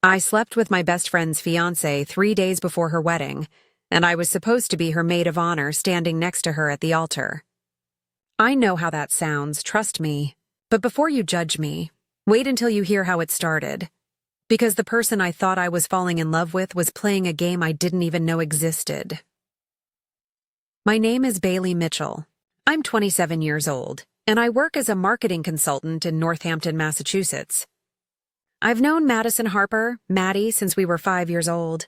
I slept with my best friend's fiancé 3 days before her wedding, and I was supposed to be her maid of honor standing next to her at the altar. I know how that sounds, trust me. But before you judge me, wait until you hear how it started. Because the person I thought I was falling in love with was playing a game I didn't even know existed. My name is Bailey Mitchell. I'm 27 years old, and I work as a marketing consultant in Northampton, Massachusetts. I've known Madison Harper, Maddie, since we were 5 years old.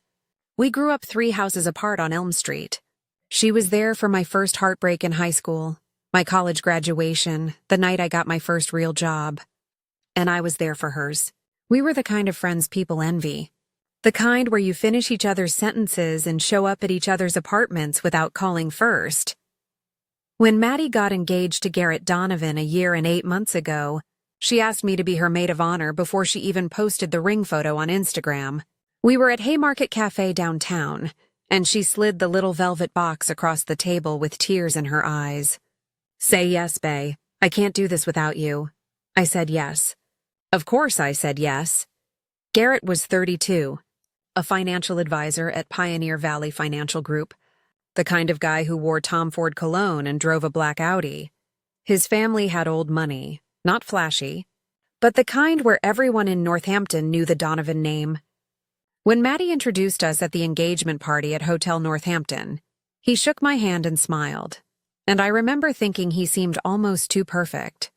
We grew up 3 houses apart on Elm Street. She was there for my first heartbreak in high school, my college graduation, the night I got my first real job. And I was there for hers. We were the kind of friends people envy. The kind where you finish each other's sentences and show up at each other's apartments without calling first. When Maddie got engaged to Garrett Donovan a year and 8 months ago, she asked me to be her maid of honor before she even posted the ring photo on Instagram. We were at Haymarket Cafe downtown, and she slid the little velvet box across the table with tears in her eyes. "Say yes, bae. I can't do this without you." I said yes. Of course I said yes. Garrett was 32, a financial advisor at Pioneer Valley Financial Group, the kind of guy who wore Tom Ford cologne and drove a black Audi. His family had old money, not flashy, but the kind where everyone in Northampton knew the Donovan name. When Maddie introduced us at the engagement party at Hotel Northampton, he shook my hand and smiled, and I remember thinking he seemed almost too perfect.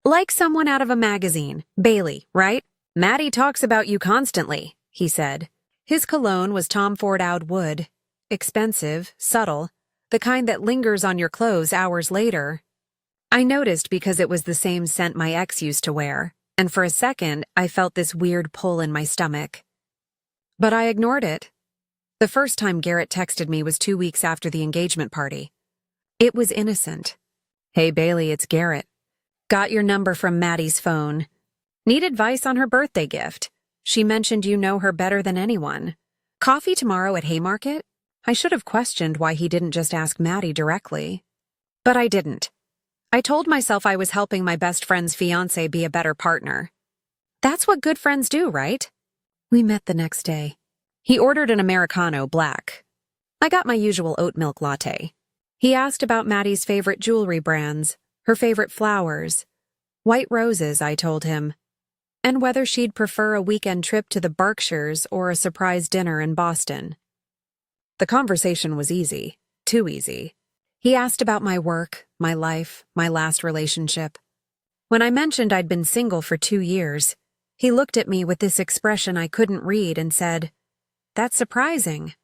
"Like someone out of a magazine, Bailey, right? Maddie talks about you constantly," he said. His cologne was Tom Ford Oud Wood, expensive, subtle, the kind that lingers on your clothes hours later. I noticed because it was the same scent my ex used to wear, and for a second I felt this weird pull in my stomach. But I ignored it. The first time Garrett texted me was 2 weeks after the engagement party. It was innocent. "Hey Bailey, it's Garrett. Got your number from Maddie's phone. Need advice on her birthday gift. She mentioned you know her better than anyone. Coffee tomorrow at Haymarket?" I should have questioned why he didn't just ask Maddie directly. But I didn't. I told myself I was helping my best friend's fiancé be a better partner. That's what good friends do, right? We met the next day. He ordered an Americano black. I got my usual oat milk latte. He asked about Maddie's favorite jewelry brands, her favorite flowers. White roses, I told him. And whether she'd prefer a weekend trip to the Berkshires or a surprise dinner in Boston. The conversation was easy, too easy. He asked about my work, my life, my last relationship. When I mentioned I'd been single for 2 years, he looked at me with this expression I couldn't read and said, "That's surprising.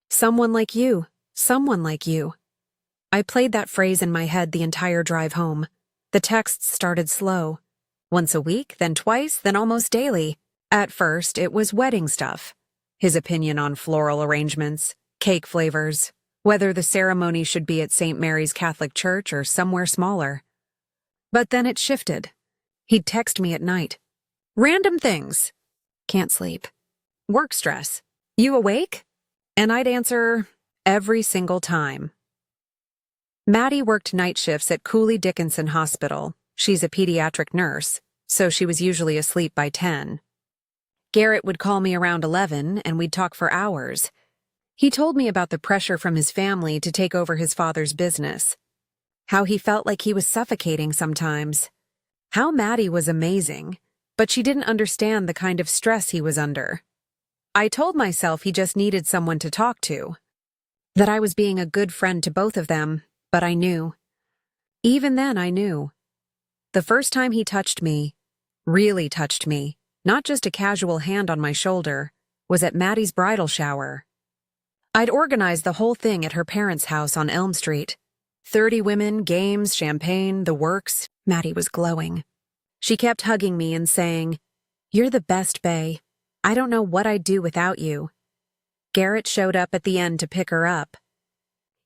Someone like you, someone like you." I played that phrase in my head the entire drive home. The texts started slow. Once a week, then twice, then almost daily. At first, it was wedding stuff. His opinion on floral arrangements, cake flavors, whether the ceremony should be at St. Mary's Catholic Church or somewhere smaller. But then it shifted. He'd text me at night. Random things. "Can't sleep." "Work stress. You awake?" And I'd answer, every single time. Maddie worked night shifts at Cooley Dickinson Hospital. She's a pediatric nurse, so she was usually asleep by 10. Garrett would call me around 11, and we'd talk for hours. He told me about the pressure from his family to take over his father's business, how he felt like he was suffocating sometimes, how Maddie was amazing, but she didn't understand the kind of stress he was under. I told myself he just needed someone to talk to, that I was being a good friend to both of them, but I knew. Even then I knew. The first time he touched me, really touched me, not just a casual hand on my shoulder, was at Maddie's bridal shower. I'd organized the whole thing at her parents' house on Elm Street. 30 women, games, champagne, the works. Maddie was glowing. She kept hugging me and saying, "You're the best, bae. I don't know what I'd do without you." Garrett showed up at the end to pick her up.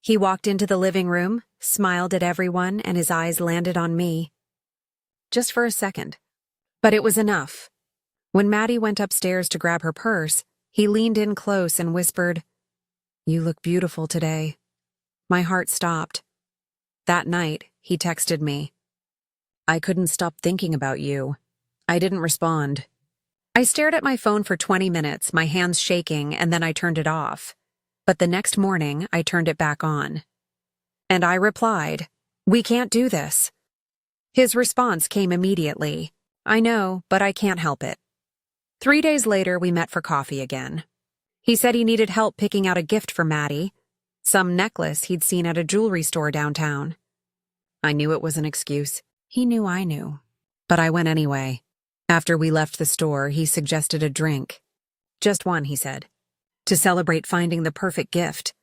He walked into the living room, smiled at everyone, and his eyes landed on me. Just for a second. But it was enough. When Maddie went upstairs to grab her purse, he leaned in close and whispered, "You look beautiful today." My heart stopped. That night, he texted me. "I couldn't stop thinking about you." I didn't respond. I stared at my phone for 20 minutes, my hands shaking, and then I turned it off. But the next morning, I turned it back on. And I replied, "We can't do this." His response came immediately. "I know, but I can't help it." 3 days later, we met for coffee again. He said he needed help picking out a gift for Maddie, some necklace he'd seen at a jewelry store downtown. I knew it was an excuse. He knew I knew. But I went anyway. After we left the store, he suggested a drink. Just one, he said, to celebrate finding the perfect gift.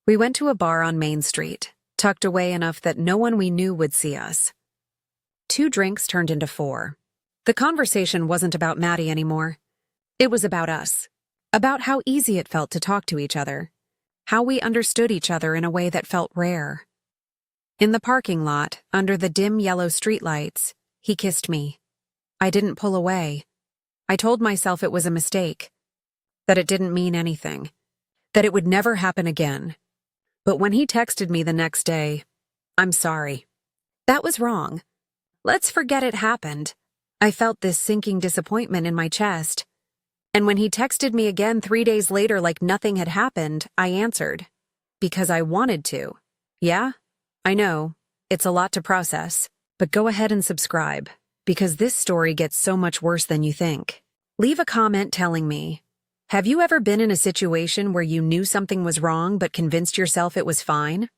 We went to a bar on Main Street, tucked away enough that no one we knew would see us. 2 drinks turned into 4. The conversation wasn't about Maddie anymore. It was about us. About how easy it felt to talk to each other. How we understood each other in a way that felt rare. In the parking lot, under the dim yellow streetlights, he kissed me. I didn't pull away. I told myself it was a mistake. That it didn't mean anything. That it would never happen again. But when he texted me the next day, "I'm sorry. That was wrong. Let's forget it happened." I felt this sinking disappointment in my chest. And when he texted me again 3 days later like nothing had happened, I answered. Because I wanted to. Yeah? I know. It's a lot to process. But go ahead and subscribe. Because this story gets so much worse than you think. Leave a comment telling me, have you ever been in a situation where you knew something was wrong but convinced yourself it was fine?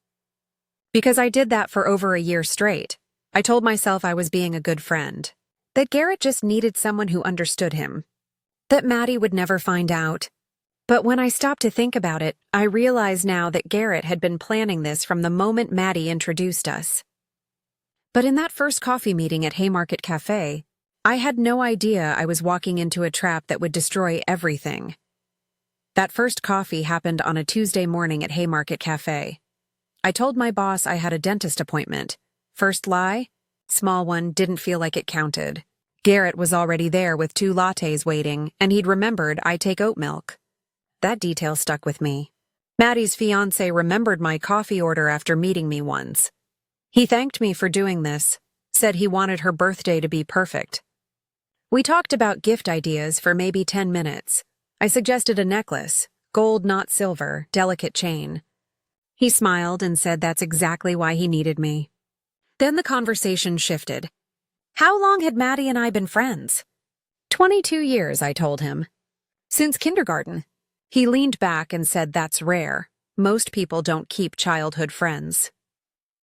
Because I did that for over a year straight. I told myself I was being a good friend. That Garrett just needed someone who understood him. That Maddie would never find out. But when I stopped to think about it, I realize now that Garrett had been planning this from the moment Maddie introduced us. But in that first coffee meeting at Haymarket Cafe, I had no idea I was walking into a trap that would destroy everything. That first coffee happened on a Tuesday morning at Haymarket Cafe. I told my boss I had a dentist appointment. First lie? Small one, didn't feel like it counted. Garrett was already there with 2 lattes waiting, and he'd remembered I take oat milk. That detail stuck with me. Maddie's fiancé remembered my coffee order after meeting me once. He thanked me for doing this, said he wanted her birthday to be perfect. We talked about gift ideas for maybe 10 minutes. I suggested a necklace, gold not silver, delicate chain. He smiled and said that's exactly why he needed me. Then the conversation shifted. How long had Maddie and I been friends? 22 years, I told him. Since kindergarten. He leaned back and said that's rare. Most people don't keep childhood friends.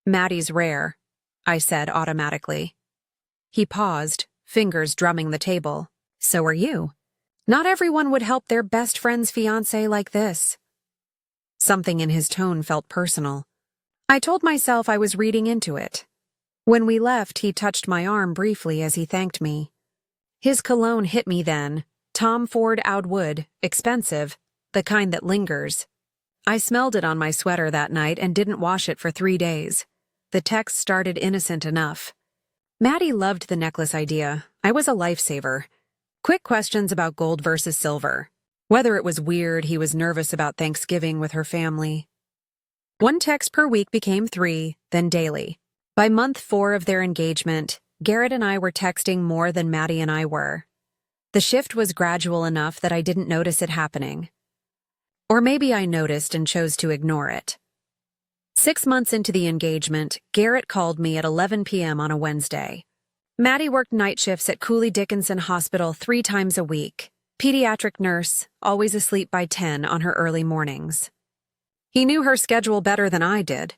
Maddie's rare, I said automatically. He paused, fingers drumming the table. So are you. Not everyone would help their best friend's fiancé like this. Something in his tone felt personal. I told myself I was reading into it. When we left, he touched my arm briefly as he thanked me. His cologne hit me then. Tom Ford Oud Wood, expensive, the kind that lingers. I smelled it on my sweater that night and didn't wash it for 3 days. The text started innocent enough. Maddie loved the necklace idea. I was a lifesaver. Quick questions about gold versus silver. Whether it was weird, he was nervous about Thanksgiving with her family. 1 text per week became 3, then daily. By month 4 of their engagement, Garrett and I were texting more than Maddie and I were. The shift was gradual enough that I didn't notice it happening. Or maybe I noticed and chose to ignore it. 6 months into the engagement, Garrett called me at 11 p.m. on a Wednesday. Maddie worked night shifts at Cooley Dickinson Hospital 3 times a week. Pediatric nurse, always asleep by 10 on her early mornings. He knew her schedule better than I did.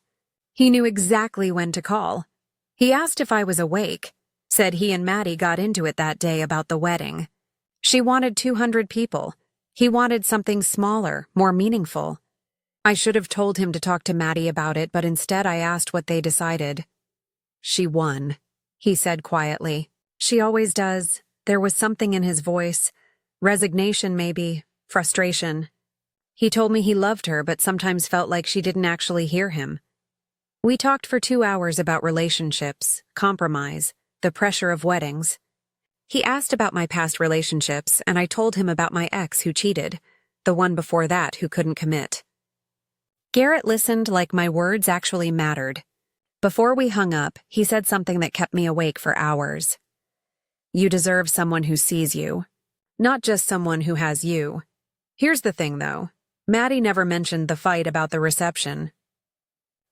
He knew exactly when to call. He asked if I was awake, said he and Maddie got into it that day about the wedding. She wanted 200 people. He wanted something smaller, more meaningful. I should have told him to talk to Maddie about it, but instead I asked what they decided. She won, he said quietly. She always does. There was something in his voice. Resignation maybe, frustration. He told me he loved her but sometimes felt like she didn't actually hear him. We talked for 2 hours about relationships, compromise, the pressure of weddings. He asked about my past relationships, and I told him about my ex who cheated, the one before that who couldn't commit. Garrett listened like my words actually mattered. Before we hung up, he said something that kept me awake for hours. You deserve someone who sees you. Not just someone who has you. Here's the thing, though. Maddie never mentioned the fight about the reception.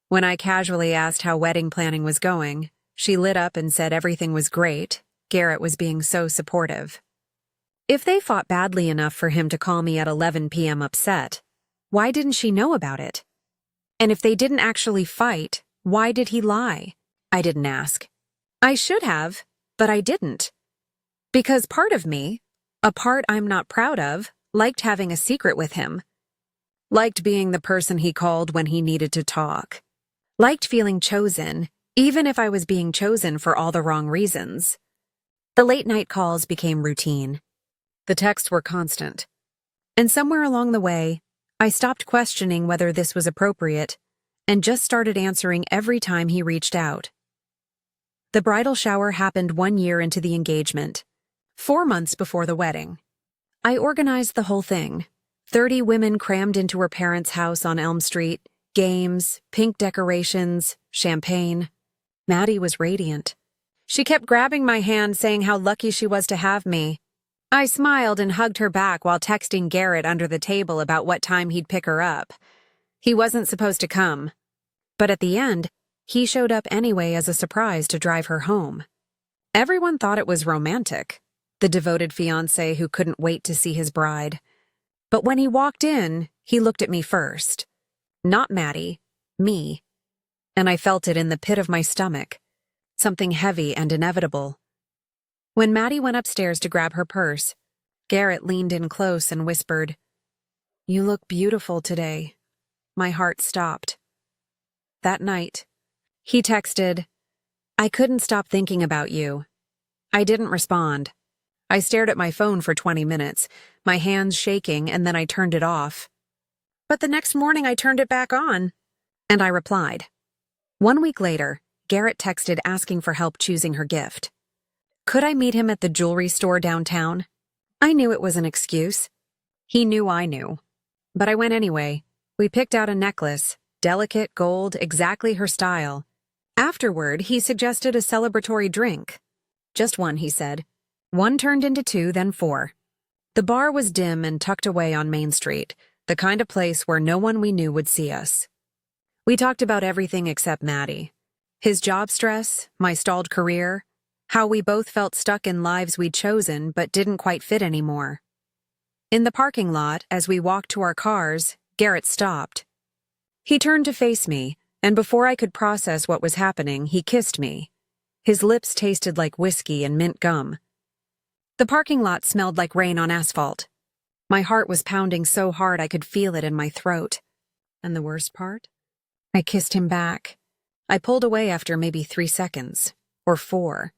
When I casually asked how wedding planning was going, she lit up and said everything was great. Garrett was being so supportive. If they fought badly enough for him to call me at 11 p.m. upset, why didn't she know about it? And if they didn't actually fight, why did he lie? I didn't ask. I should have, but I didn't. Because part of me, a part I'm not proud of, liked having a secret with him. Liked being the person he called when he needed to talk. Liked feeling chosen, even if I was being chosen for all the wrong reasons. The late-night calls became routine. The texts were constant. And somewhere along the way, I stopped questioning whether this was appropriate and just started answering every time he reached out. The bridal shower happened 1 year into the engagement, 4 months before the wedding. I organized the whole thing. 30 women crammed into her parents' house on Elm Street, games, pink decorations, champagne. Maddie was radiant. She kept grabbing my hand, saying how lucky she was to have me. I smiled and hugged her back while texting Garrett under the table about what time he'd pick her up. He wasn't supposed to come. But at the end, he showed up anyway as a surprise to drive her home. Everyone thought it was romantic, the devoted fiancé who couldn't wait to see his bride. But when he walked in, he looked at me first. Not Maddie, me. And I felt it in the pit of my stomach. Something heavy and inevitable. When Maddie went upstairs to grab her purse, Garrett leaned in close and whispered, "You look beautiful today." My heart stopped. That night, he texted, "I couldn't stop thinking about you." I didn't respond. I stared at my phone for 20 minutes, my hands shaking, and then I turned it off. But the next morning I turned it back on, and I replied. 1 week later, Garrett texted asking for help choosing her gift. Could I meet him at the jewelry store downtown? I knew it was an excuse. He knew I knew. But I went anyway. We picked out a necklace, delicate gold, exactly her style. Afterward, he suggested a celebratory drink. Just one, he said. 1 turned into 2, then 4. The bar was dim and tucked away on Main Street, the kind of place where no one we knew would see us. We talked about everything except Maddie. His job stress, my stalled career, how we both felt stuck in lives we'd chosen but didn't quite fit anymore. In the parking lot, as we walked to our cars, Garrett stopped. He turned to face me, and before I could process what was happening, he kissed me. His lips tasted like whiskey and mint gum. The parking lot smelled like rain on asphalt. My heart was pounding so hard I could feel it in my throat. And the worst part? I kissed him back. I pulled away after maybe 3 seconds. Or 4.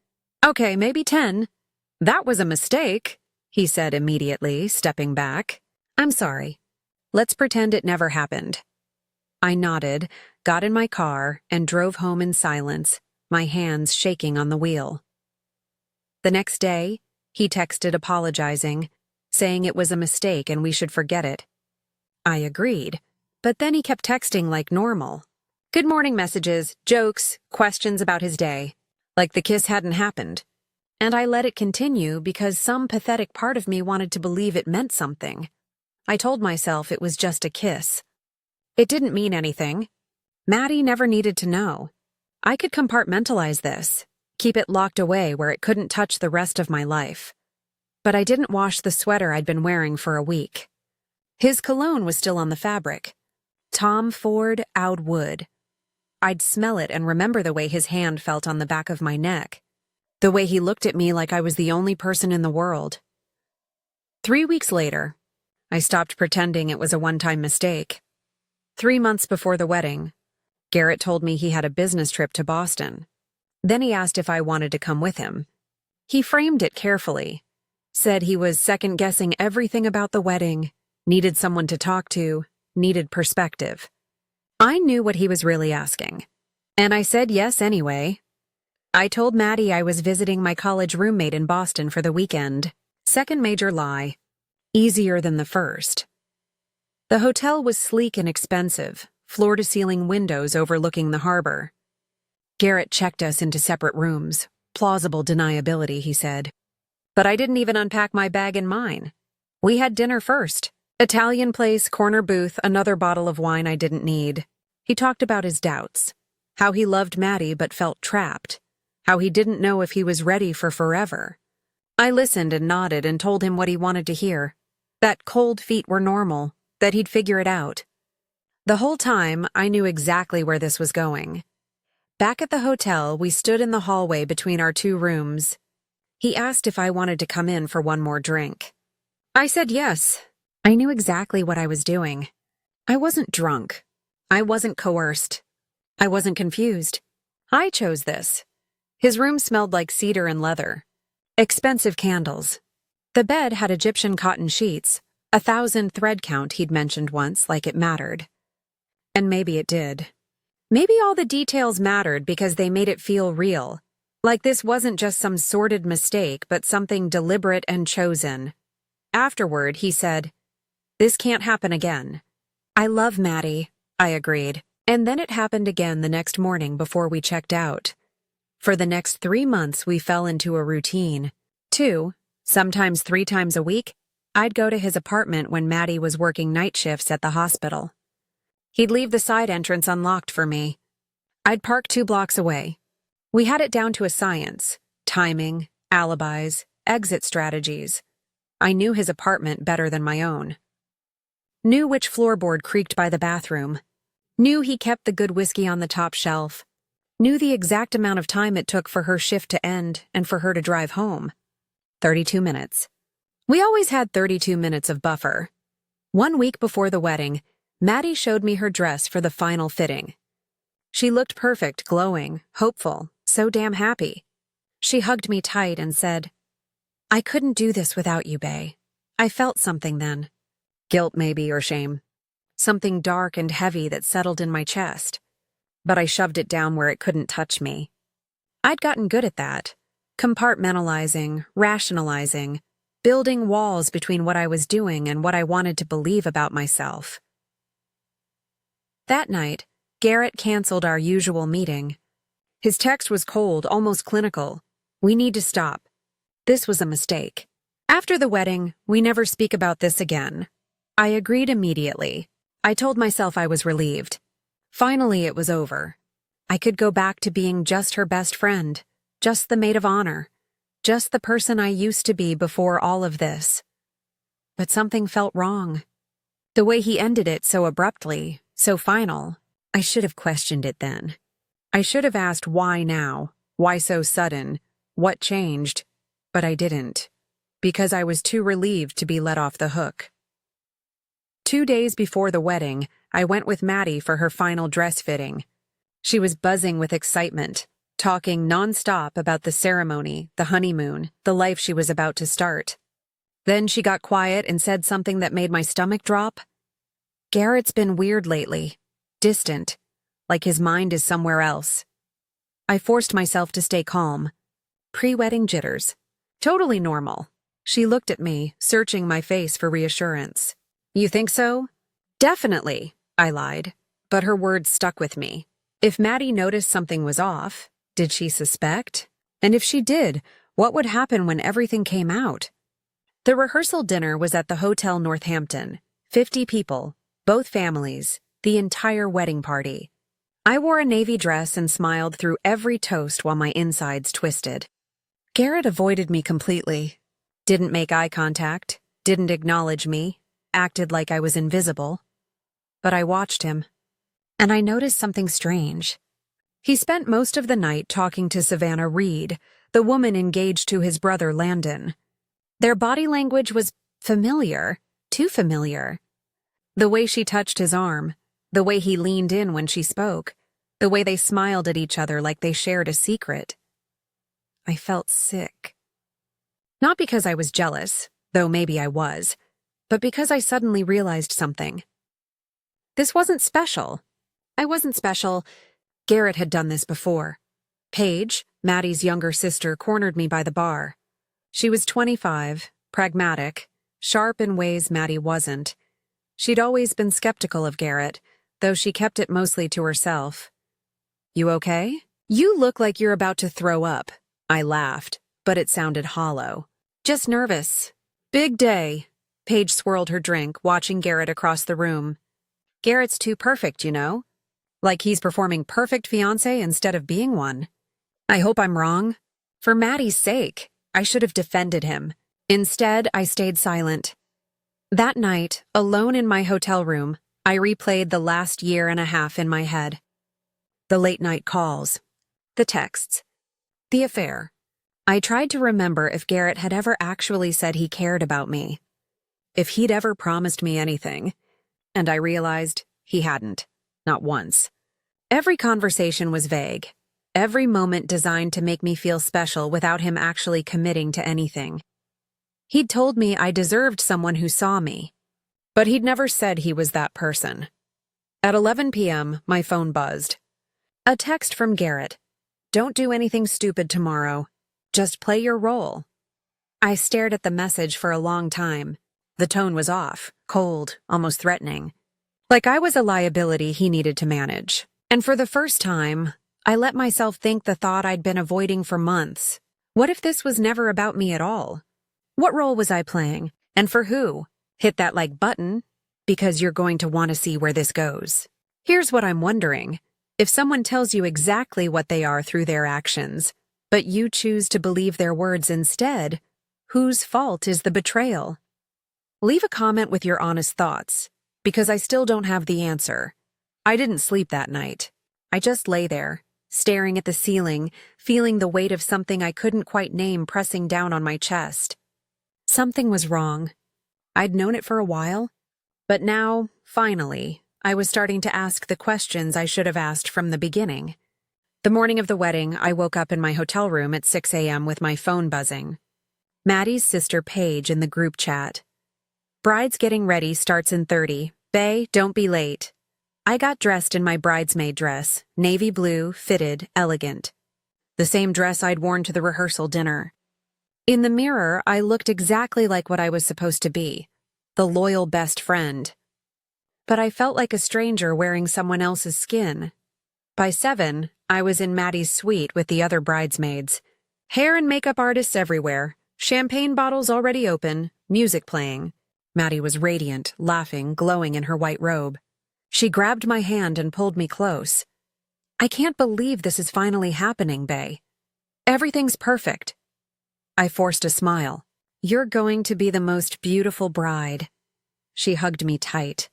Okay, maybe 10. That was a mistake, he said immediately, stepping back. I'm sorry. Let's pretend it never happened. I nodded, got in my car, and drove home in silence, my hands shaking on the wheel. The next day, he texted apologizing, saying it was a mistake and we should forget it. I agreed, but then he kept texting like normal. Good morning messages, jokes, questions about his day, like the kiss hadn't happened. And I let it continue because some pathetic part of me wanted to believe it meant something. I told myself it was just a kiss. It didn't mean anything. Maddie never needed to know. I could compartmentalize this, keep it locked away where it couldn't touch the rest of my life. But I didn't wash the sweater I'd been wearing for a week. His cologne was still on the fabric. Tom Ford Oud Wood. I'd smell it and remember the way his hand felt on the back of my neck. The way he looked at me like I was the only person in the world. 3 weeks later, I stopped pretending it was a one-time mistake. 3 months before the wedding, Garrett told me he had a business trip to Boston. Then he asked if I wanted to come with him. He framed it carefully, said he was second-guessing everything about the wedding, needed someone to talk to, needed perspective. I knew what he was really asking, and I said yes anyway. I told Maddie I was visiting my college roommate in Boston for the weekend. Second major lie. Easier than the first. The hotel was sleek and expensive, floor-to-ceiling windows overlooking the harbor. Garrett checked us into separate rooms. Plausible deniability, he said. But I didn't even unpack my bag and mine. We had dinner first. Italian place, corner booth, another bottle of wine I didn't need. He talked about his doubts. How he loved Maddie but felt trapped. How he didn't know if he was ready for forever. I listened and nodded and told him what he wanted to hear. That cold feet were normal, that he'd figure it out. The whole time, I knew exactly where this was going. Back at the hotel, we stood in the hallway between our two rooms. He asked if I wanted to come in for one more drink. I said yes. I knew exactly what I was doing. I wasn't drunk. I wasn't coerced. I wasn't confused. I chose this. His room smelled like cedar and leather. Expensive candles. The bed had Egyptian cotton sheets, 1,000 thread count he'd mentioned once like it mattered. And maybe it did. Maybe all the details mattered because they made it feel real. Like this wasn't just some sordid mistake, but something deliberate and chosen. Afterward, he said, "This can't happen again." "I love Maddie," I agreed. And then it happened again the next morning before we checked out. For the next 3 months, we fell into a routine. 2, sometimes 3 times a week, I'd go to his apartment when Maddie was working night shifts at the hospital. He'd leave the side entrance unlocked for me. I'd park 2 blocks away. We had it down to a science: timing, alibis, exit strategies. I knew his apartment better than my own. Knew which floorboard creaked by the bathroom. Knew he kept the good whiskey on the top shelf. Knew the exact amount of time it took for her shift to end and for her to drive home. 32 minutes. We always had 32 minutes of buffer. 1 week before the wedding, Maddie showed me her dress for the final fitting. She looked perfect, glowing, hopeful, so damn happy. She hugged me tight and said, "I couldn't do this without you, bae." I felt something then. Guilt maybe, or shame. Something dark and heavy that settled in my chest. But I shoved it down where it couldn't touch me. I'd gotten good at that. Compartmentalizing, rationalizing, building walls between what I was doing and what I wanted to believe about myself. That night, Garrett canceled our usual meeting. His text was cold, almost clinical. "We need to stop. This was a mistake. After the wedding, we never speak about this again." I agreed immediately. I told myself I was relieved. Finally, it was over. I could go back to being just her best friend, just the maid of honor, just the person I used to be before all of this. But something felt wrong. The way he ended it so abruptly, so final, I should have questioned it then. I should have asked why now, why so sudden, what changed, but I didn't, because I was too relieved to be let off the hook. 2 days before the wedding, I went with Maddie for her final dress fitting. She was buzzing with excitement, talking nonstop about the ceremony, the honeymoon, the life she was about to start. Then she got quiet and said something that made my stomach drop. "Garrett's been weird lately, distant, like his mind is somewhere else." I forced myself to stay calm. Pre-wedding jitters. Totally normal. She looked at me, searching my face for reassurance. "You think so?" "Definitely," I lied, but her words stuck with me. If Maddie noticed something was off, did she suspect? And if she did, what would happen when everything came out? The rehearsal dinner was at the Hotel Northampton. 50 people, both families, the entire wedding party. I wore a navy dress and smiled through every toast while my insides twisted. Garrett avoided me completely. Didn't make eye contact, didn't acknowledge me, acted like I was invisible. But I watched him, and I noticed something strange. He spent most of the night talking to Savannah Reed, the woman engaged to his brother Landon. Their body language was familiar, too familiar. The way she touched his arm, the way he leaned in when she spoke, the way they smiled at each other like they shared a secret. I felt sick. Not because I was jealous, though maybe I was, but because I suddenly realized something. This wasn't special. I wasn't special. Garrett had done this before. Paige, Maddie's younger sister, cornered me by the bar. She was 25, pragmatic, sharp in ways Maddie wasn't. She'd always been skeptical of Garrett, though she kept it mostly to herself. "You okay?" "You look like you're about to throw up." I laughed, but it sounded hollow. Just nervous. Big day. Paige swirled her drink, watching Garrett across the room. Garrett's too perfect, you know? Like he's performing perfect fiancé instead of being one. I hope I'm wrong. For Maddie's sake, I should have defended him. Instead, I stayed silent. That night, alone in my hotel room, I replayed the last year and a half in my head. The late-night calls. The texts. The affair. I tried to remember if Garrett had ever actually said he cared about me. If he'd ever promised me anything. And I realized he hadn't. Not once. Every conversation was vague. Every moment designed to make me feel special without him actually committing to anything. He'd told me I deserved someone who saw me. But he'd never said he was that person. At 11 p.m., my phone buzzed. A text from Garrett. Don't do anything stupid tomorrow. Just play your role. I stared at the message for a long time. The tone was off, cold, almost threatening. Like I was a liability he needed to manage. And for the first time, I let myself think the thought I'd been avoiding for months. What if this was never about me at all? What role was I playing? And for who? Hit that like button, because you're going to want to see where this goes. Here's what I'm wondering. If someone tells you exactly what they are through their actions, but you choose to believe their words instead, whose fault is the betrayal? Leave a comment with your honest thoughts, because I still don't have the answer. I didn't sleep that night. I just lay there, staring at the ceiling, feeling the weight of something I couldn't quite name pressing down on my chest. Something was wrong. I'd known it for a while, but now, finally, I was starting to ask the questions I should have asked from the beginning. The morning of the wedding, I woke up in my hotel room at 6 a.m. with my phone buzzing. Maddie's sister Paige in the group chat. Bride's getting ready starts in 30. Bae, don't be late. I got dressed in my bridesmaid dress, navy blue, fitted, elegant. The same dress I'd worn to the rehearsal dinner. In the mirror, I looked exactly like what I was supposed to be, the loyal best friend. But I felt like a stranger wearing someone else's skin. By 7, I was in Maddie's suite with the other bridesmaids. Hair and makeup artists everywhere, champagne bottles already open, music playing. Maddie was radiant, laughing, glowing in her white robe. She grabbed my hand and pulled me close. I can't believe this is finally happening, Bae. Everything's perfect. I forced a smile. You're going to be the most beautiful bride. She hugged me tight,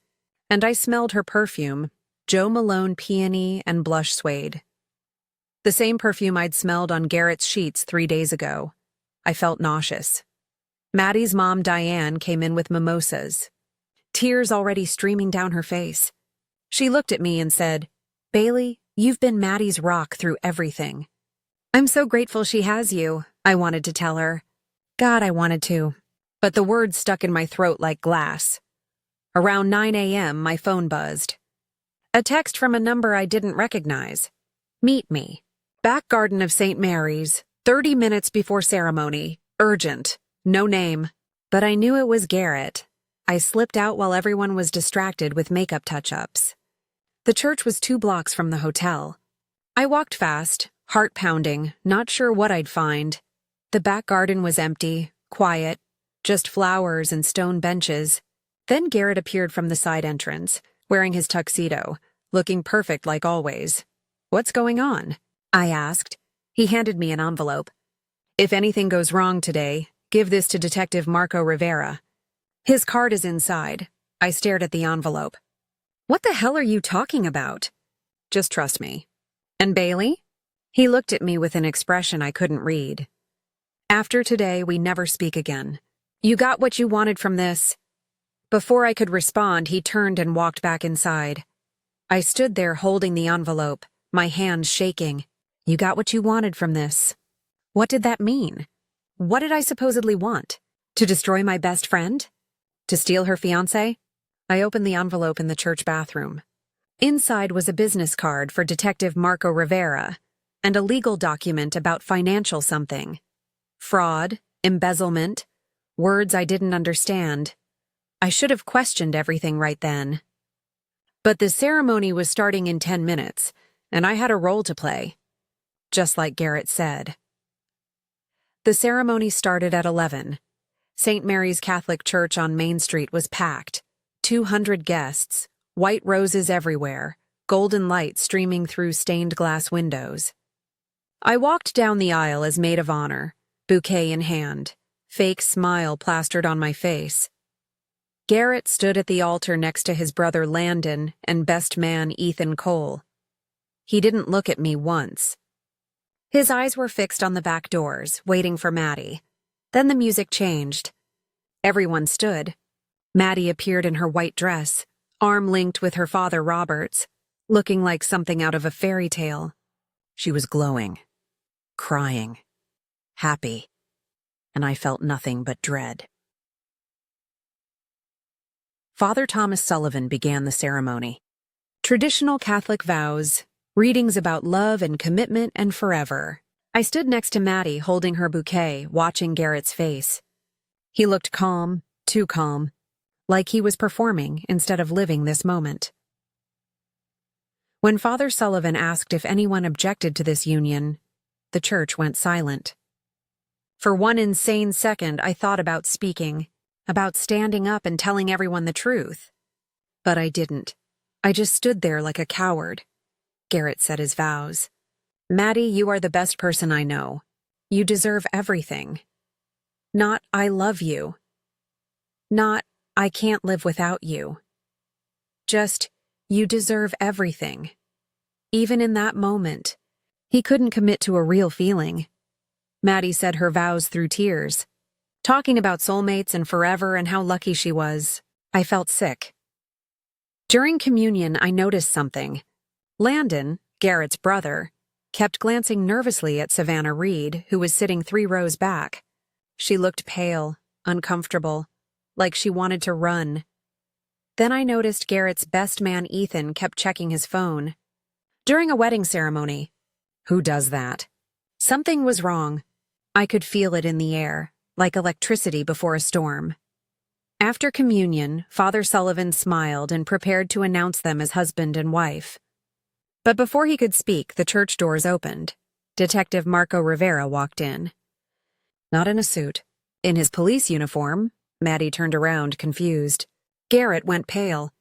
and I smelled her perfume, Jo Malone peony and blush suede. The same perfume I'd smelled on Garrett's sheets 3 days ago. I felt nauseous. Maddie's mom, Diane, came in with mimosas, tears already streaming down her face. She looked at me and said, Bailey, you've been Maddie's rock through everything. I'm so grateful she has you, I wanted to tell her. God, I wanted to. But the words stuck in my throat like glass. Around 9 a.m., my phone buzzed. A text from a number I didn't recognize. Meet me. Back garden of St. Mary's, 30 minutes before ceremony. Urgent. No name. But I knew it was Garrett. I slipped out while everyone was distracted with makeup touch-ups. The church was 2 blocks from the hotel. I walked fast, heart pounding, not sure what I'd find. The back garden was empty, quiet, just flowers and stone benches. Then Garrett appeared from the side entrance, wearing his tuxedo, looking perfect like always. What's going on? I asked. He handed me an envelope. If anything goes wrong today, give this to Detective Rivera. His card is inside. I stared at the envelope. What the hell are you talking about? Just trust me. And Bailey? He looked at me with an expression I couldn't read. After today, we never speak again. You got what you wanted from this. Before I could respond, he turned and walked back inside. I stood there holding the envelope, my hands shaking. You got what you wanted from this. What did that mean? What did I supposedly want? To destroy my best friend? To steal her fiancé? I opened the envelope in the church bathroom. Inside was a business card for Detective Rivera and a legal document about financial something. Fraud, embezzlement, words I didn't understand. I should have questioned everything right then. But the ceremony was starting in 10 minutes, and I had a role to play. Just like Garrett said. The ceremony started at 11. St. Mary's Catholic Church on Main Street was packed. 200 guests, white roses everywhere, golden light streaming through stained glass windows. I walked down the aisle as maid of honor, bouquet in hand, fake smile plastered on my face. Garrett stood at the altar next to his brother Landon and best man Ethan Cole. He didn't look at me once. His eyes were fixed on the back doors, waiting for Maddie. Then the music changed. Everyone stood. Maddie appeared in her white dress, arm linked with her father Robert's, looking like something out of a fairy tale. She was glowing, crying, happy, and I felt nothing but dread. Father Thomas Sullivan began the ceremony. Traditional Catholic vows, readings about love and commitment and forever. I stood next to Maddie holding her bouquet, watching Garrett's face. He looked calm, too calm, like he was performing instead of living this moment. When Father Sullivan asked if anyone objected to this union, the church went silent. For one insane second, I thought about speaking, about standing up and telling everyone the truth. But I didn't. I just stood there like a coward. Garrett said his vows. Maddie, you are the best person I know. You deserve everything. Not, I love you. Not, I can't live without you. Just, you deserve everything. Even in that moment, he couldn't commit to a real feeling. Maddie said her vows through tears. Talking about soulmates and forever and how lucky she was, I felt sick. During communion, I noticed something. Landon, Garrett's brother, kept glancing nervously at Savannah Reed, who was sitting 3 rows back. She looked pale, uncomfortable, like she wanted to run. Then I noticed Garrett's best man Ethan kept checking his phone. During a wedding ceremony. Who does that? Something was wrong. I could feel it in the air, like electricity before a storm. After communion, Father Sullivan smiled and prepared to announce them as husband and wife. But before he could speak, the church doors opened. Detective Marco Rivera walked in. Not in a suit. In his police uniform. Maddie turned around, confused. Garrett went pale.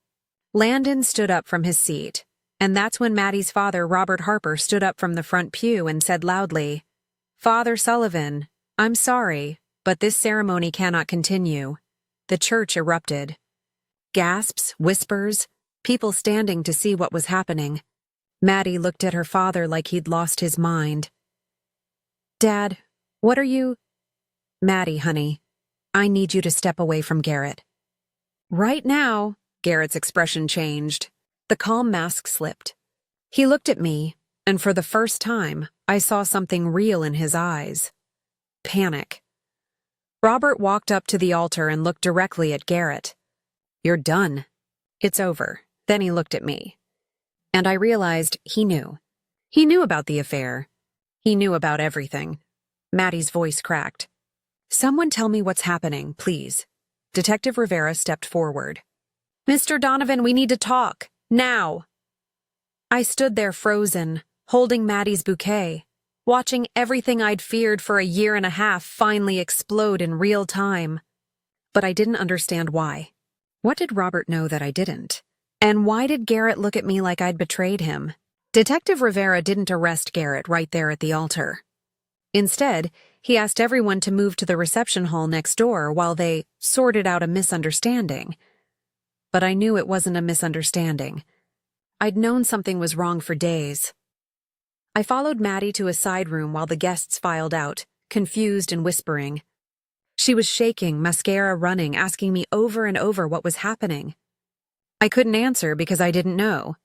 Landon stood up from his seat, and that's when Maddie's father, Robert Harper, stood up from the front pew and said loudly, "Father Sullivan, I'm sorry, but this ceremony cannot continue." The church erupted. Gasps, whispers, people standing to see what was happening. Maddie looked at her father like he'd lost his mind. "Dad, what are you—" "Maddie, honey, I need you to step away from Garrett." "Right now," Garrett's expression changed. The calm mask slipped. He looked at me, and for the first time, I saw something real in his eyes. Panic. Robert walked up to the altar and looked directly at Garrett. "You're done. It's over." Then he looked at me. And I realized he knew. He knew about the affair. He knew about everything. Maddie's voice cracked. "Someone tell me what's happening, please." Detective Rivera stepped forward. "Mr. Donovan, we need to talk. Now." I stood there frozen, holding Maddie's bouquet, watching everything I'd feared for a year and a half finally explode in real time. But I didn't understand why. What did Robert know that I didn't? And why did Garrett look at me like I'd betrayed him? Detective Rivera didn't arrest Garrett right there at the altar. Instead, he asked everyone to move to the reception hall next door while they sorted out a misunderstanding. But I knew it wasn't a misunderstanding. I'd known something was wrong for days. I followed Maddie to a side room while the guests filed out, confused and whispering. She was shaking, mascara running, asking me over and over what was happening. I couldn't answer because I didn't know.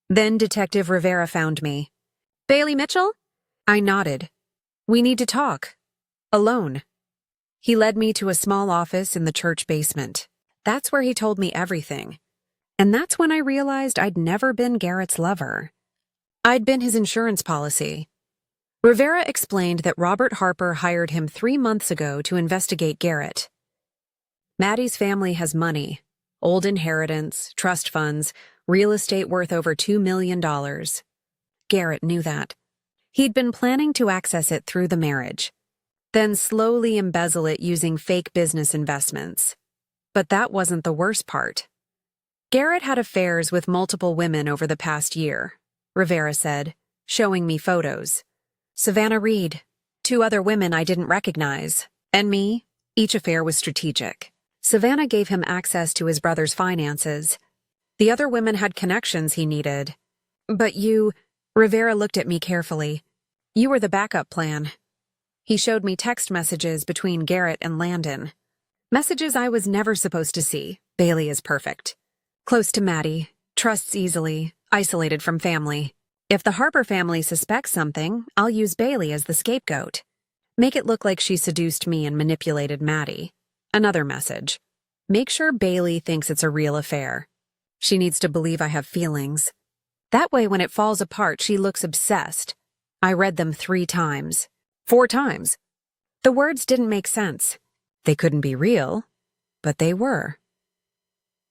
Then Detective Rivera found me. "Bailey Mitchell?" I nodded. "We need to talk. Alone." He led me to a small office in the church basement. That's where he told me everything. And that's when I realized I'd never been Garrett's lover. I'd been his insurance policy. Rivera explained that Robert Harper hired him 3 months ago to investigate Garrett. Maddie's family has money, old inheritance, trust funds, real estate worth over $2 million. Garrett knew that. He'd been planning to access it through the marriage. then slowly embezzle it using fake business investments. But that wasn't the worst part. Garrett had affairs with multiple women over the past year, Rivera said, showing me photos. Savannah Reed, 2 other women I didn't recognize, and me. Each affair was strategic. Savannah gave him access to his brother's finances. The other women had connections he needed. But you, Rivera looked at me carefully. You were the backup plan. He showed me text messages between Garrett and Landon. Messages I was never supposed to see. Bailey is perfect. Close to Maddie, trusts easily, isolated from family. If the Harper family suspects something, I'll use Bailey as the scapegoat. Make it look like she seduced me and manipulated Maddie. Another message. Make sure Bailey thinks it's a real affair. She needs to believe I have feelings. That way when it falls apart, she looks obsessed. I read them 3 times. 4 times. The words didn't make sense. They couldn't be real, but they were.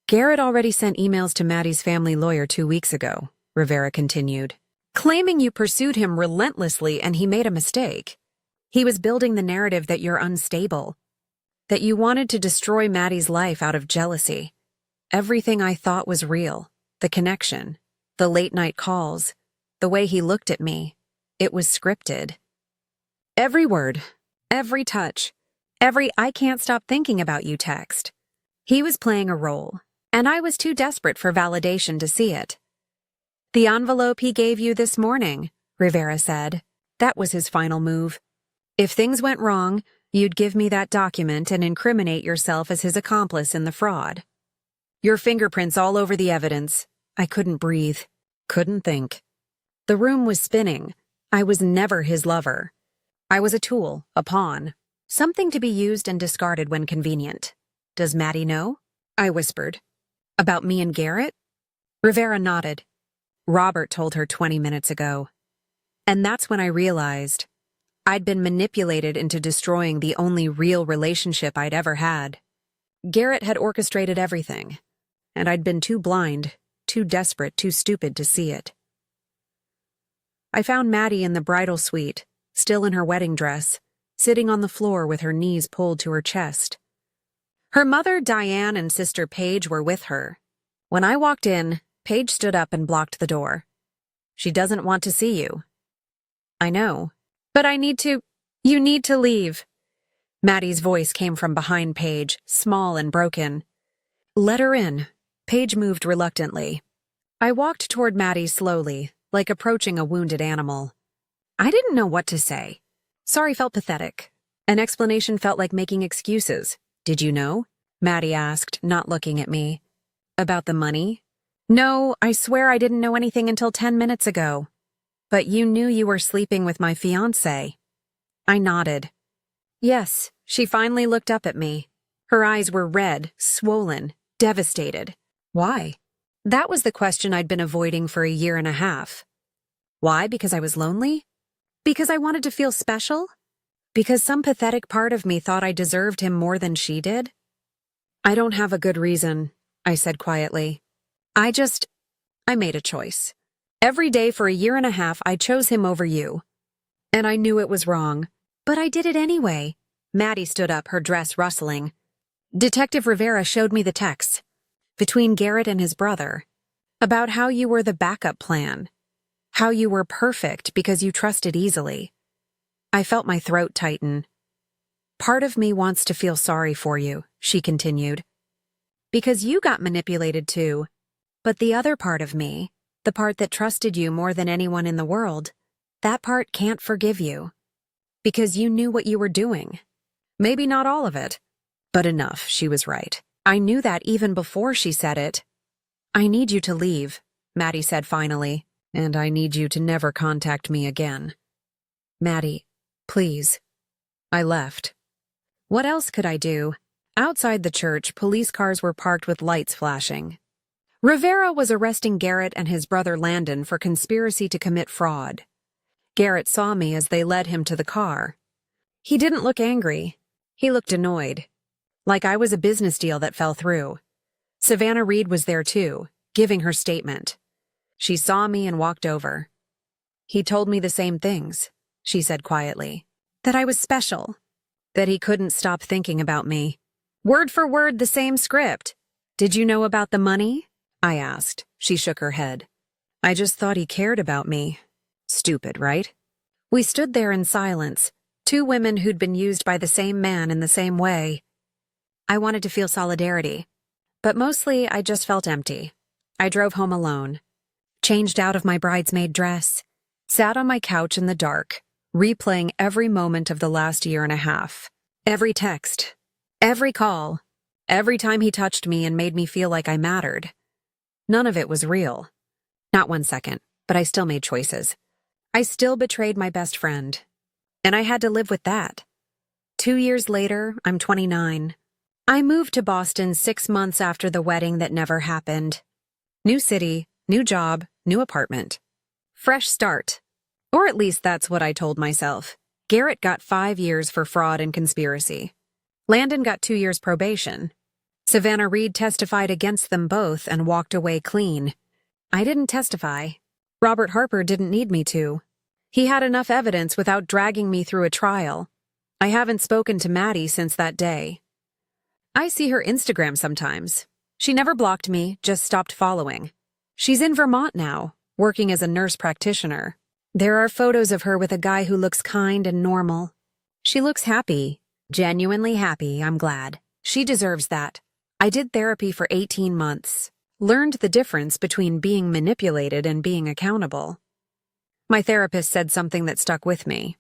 Garrett already sent emails to Maddie's family lawyer 2 weeks ago, Rivera continued, claiming you pursued him relentlessly and he made a mistake. He was building the narrative that you're unstable, that you wanted to destroy Maddie's life out of jealousy. Everything I thought was real, the connection, the late-night calls, the way he looked at me, it was scripted. Every word, every touch, every "I can't stop thinking about you" text. He was playing a role, and I was too desperate for validation to see it. The envelope he gave you this morning, Rivera said, that was his final move. If things went wrong, you'd give me that document and incriminate yourself as his accomplice in the fraud. Your fingerprints all over the evidence. I couldn't breathe, couldn't think. The room was spinning. I was never his lover. I was a tool, a pawn, something to be used and discarded when convenient. Does Maddie know? I whispered. About me and Garrett? Rivera nodded. Robert told her 20 minutes ago. And that's when I realized I'd been manipulated into destroying the only real relationship I'd ever had. Garrett had orchestrated everything, and I'd been too blind, too desperate, too stupid to see it. I found Maddie in the bridal suite, still in her wedding dress, sitting on the floor with her knees pulled to her chest. Her mother, Diane, and sister Paige were with her. When I walked in, Paige stood up and blocked the door. She doesn't want to see you. I know. But you need to leave. Maddie's voice came from behind Paige, small and broken. Let her in. Paige moved reluctantly. I walked toward Maddie slowly, like approaching a wounded animal. I didn't know what to say. Sorry felt pathetic. An explanation felt like making excuses. Did you know? Maddie asked, not looking at me. About the money? No, I swear I didn't know anything until 10 minutes ago. But you knew you were sleeping with my fiancé. I nodded. Yes, she finally looked up at me. Her eyes were red, swollen, devastated. Why? That was the question I'd been avoiding for 1.5 years. Why? Because I was lonely? Because I wanted to feel special? Because some pathetic part of me thought I deserved him more than she did? I don't have a good reason, I said quietly. I made a choice. Every day for 1.5 years, I chose him over you. And I knew it was wrong. But I did it anyway. Maddie stood up, her dress rustling. Detective Rivera showed me the texts. Between Garrett and his brother. About how you were the backup plan. How you were perfect because you trusted easily. I felt my throat tighten. Part of me wants to feel sorry for you, she continued. Because you got manipulated too. But the other part of me, the part that trusted you more than anyone in the world, that part can't forgive you. Because you knew what you were doing. Maybe not all of it, but enough, she was right. I knew that even before she said it. I need you to leave, Maddie said finally, and I need you to never contact me again. Maddie, please. I left. What else could I do? Outside the church, police cars were parked with lights flashing. Rivera was arresting Garrett and his brother Landon for conspiracy to commit fraud. Garrett saw me as they led him to the car. He didn't look angry. He looked annoyed. Like I was a business deal that fell through. Savannah Reed was there too, giving her statement. She saw me and walked over. He told me the same things, she said quietly. That I was special, that he couldn't stop thinking about me. Word for word, the same script. Did you know about the money? I asked. She shook her head. I just thought he cared about me. Stupid, right? We stood there in silence, two women who'd been used by the same man in the same way. I wanted to feel solidarity, but mostly I just felt empty. I drove home alone, changed out of my bridesmaid dress, sat on my couch in the dark, replaying every moment of the last year and a half. Every text, every call, every time he touched me and made me feel like I mattered. None of it was real. Not 1 second, but I still made choices. I still betrayed my best friend, and I had to live with that. 2 years later, I'm 29. I moved to Boston 6 months after the wedding that never happened. New city, new job, new apartment. Fresh start. Or at least that's what I told myself. Garrett got 5 years for fraud and conspiracy. Landon got 2 years probation. Savannah Reed testified against them both and walked away clean. I didn't testify. Robert Harper didn't need me to. He had enough evidence without dragging me through a trial. I haven't spoken to Maddie since that day. I see her Instagram sometimes. She never blocked me, just stopped following. She's in Vermont now, working as a nurse practitioner. There are photos of her with a guy who looks kind and normal. She looks happy, genuinely happy, I'm glad. She deserves that. I did therapy for 18 months. Learned the difference between being manipulated and being accountable. My therapist said something that stuck with me.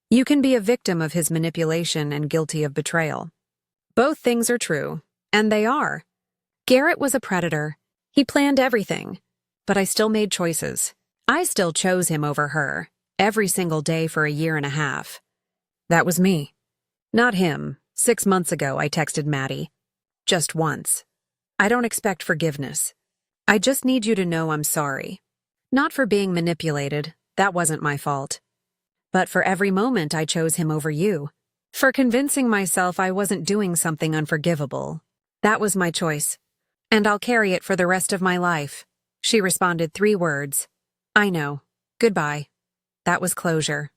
You can be a victim of his manipulation and guilty of betrayal. Both things are true, and they are. Garrett was a predator. He planned everything, but I still made choices. I still chose him over her, every single day for a year and a half. That was me. Not him. 6 months ago, I texted Maddie. Just once. I don't expect forgiveness. I just need you to know I'm sorry. Not for being manipulated, that wasn't my fault. But for every moment I chose him over you. For convincing myself I wasn't doing something unforgivable. That was my choice. And I'll carry it for the rest of my life. She responded 3 words. I know. Goodbye. That was closure.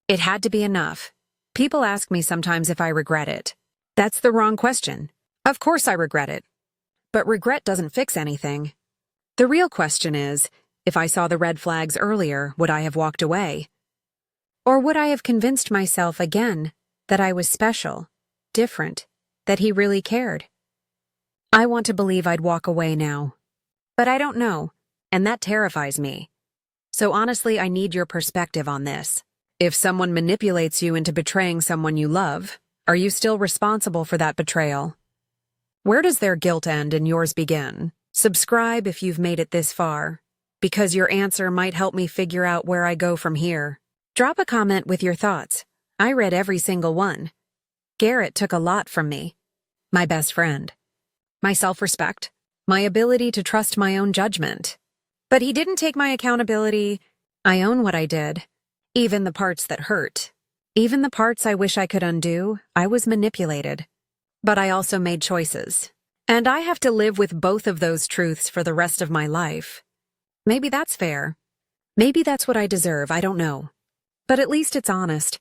It had to be enough. People ask me sometimes if I regret it. That's the wrong question. Of course I regret it. But regret doesn't fix anything. The real question is, if I saw the red flags earlier, would I have walked away? Or would I have convinced myself again that I was special, different, that he really cared? I want to believe I'd walk away now. But I don't know, and that terrifies me. So honestly, I need your perspective on this. If someone manipulates you into betraying someone you love, are you still responsible for that betrayal? Where does their guilt end and yours begin? Subscribe if you've made it this far, because your answer might help me figure out where I go from here. Drop a comment with your thoughts. I read every single one. Garrett took a lot from me. My best friend. My self-respect. My ability to trust my own judgment. But he didn't take my accountability. I own what I did. Even the parts that hurt. Even the parts I wish I could undo. I was manipulated. But I also made choices. And I have to live with both of those truths for the rest of my life. Maybe that's fair. Maybe that's what I deserve, I don't know. But at least it's honest.